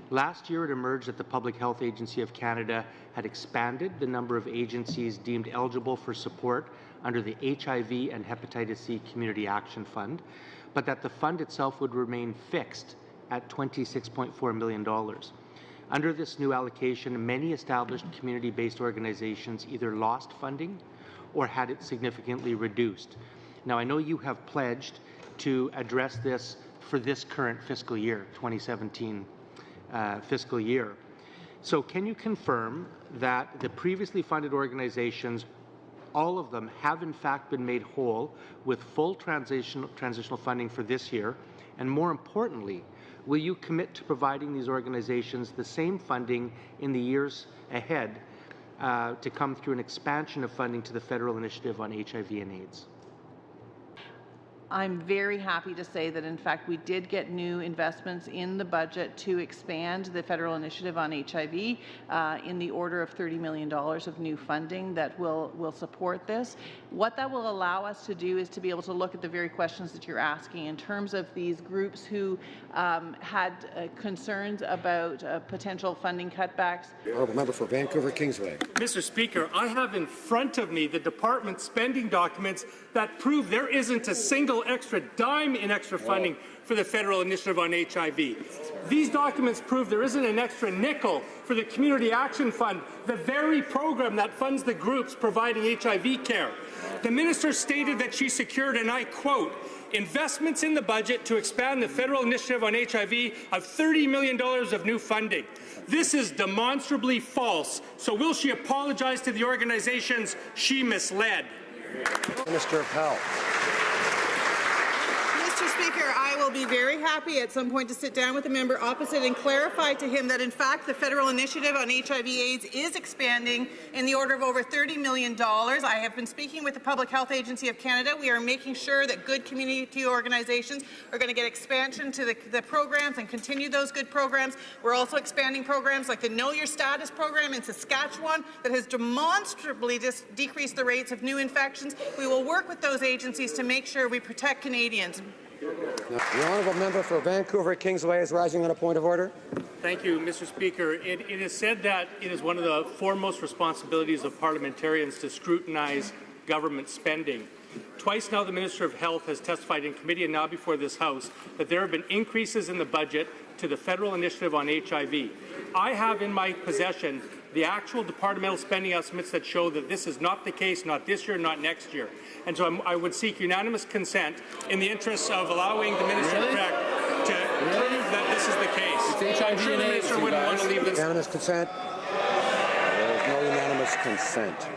Last year, it emerged that the Public Health Agency of Canada had expanded the number of agencies deemed eligible for support under the HIV and Hepatitis C Community Action Fund, but that the fund itself would remain fixed at $26.4 million. Under this new allocation, many established community-based organizations either lost funding or had it significantly reduced. Now, I know you have pledged to address this for this current fiscal year, 2017 fiscal year. So can you confirm that the previously funded organizations, all of them, have in fact been made whole with full transitional funding for this year? And more importantly, will you commit to providing these organizations the same funding in the years ahead to come through an expansion of funding to the federal initiative on HIV and AIDS? I'm very happy to say that, in fact, we did get new investments in the budget to expand the federal initiative on HIV in the order of $30 million of new funding that will support this. What that will allow us to do is to be able to look at the very questions that you're asking in terms of these groups who had concerns about potential funding cutbacks. Honourable Member for Vancouver Kingsway. Mr. Speaker, I have in front of me the department spending documents that prove there isn't a single extra dime in extra funding for the federal initiative on HIV. These documents prove there isn't an extra nickel for the Community Action Fund, the very program that funds the groups providing HIV care. The minister stated that she secured, and I quote, investments in the budget to expand the federal initiative on HIV of $30 million of new funding. This is demonstrably false. So will she apologize to the organizations she misled? Minister of Health. Mr. Speaker, I will be very happy at some point to sit down with the member opposite and clarify to him that, in fact, the federal initiative on HIV/AIDS is expanding in the order of over $30 million. I have been speaking with the Public Health Agency of Canada. We are making sure that good community organizations are going to get expansion to the programs and continue those good programs. We're also expanding programs like the Know Your Status program in Saskatchewan that has demonstrably decreased the rates of new infections. We will work with those agencies to make sure we protect Canadians. The honourable member for Vancouver Kingsway is rising on a point of order. Thank you, Mr. Speaker. It is said that it is one of the foremost responsibilities of parliamentarians to scrutinize government spending. Twice now the Minister of Health has testified in committee and now before this House that there have been increases in the budget to the federal initiative on HIV. I have in my possession the actual departmental spending estimates that show that this is not the case, not this year, not next year. And so I would seek unanimous consent in the interests of allowing the Minister of Tech to prove that this is the case. It's HIV I'm sure the Minister wouldn't want to leave this. Unanimous consent. There is no unanimous consent.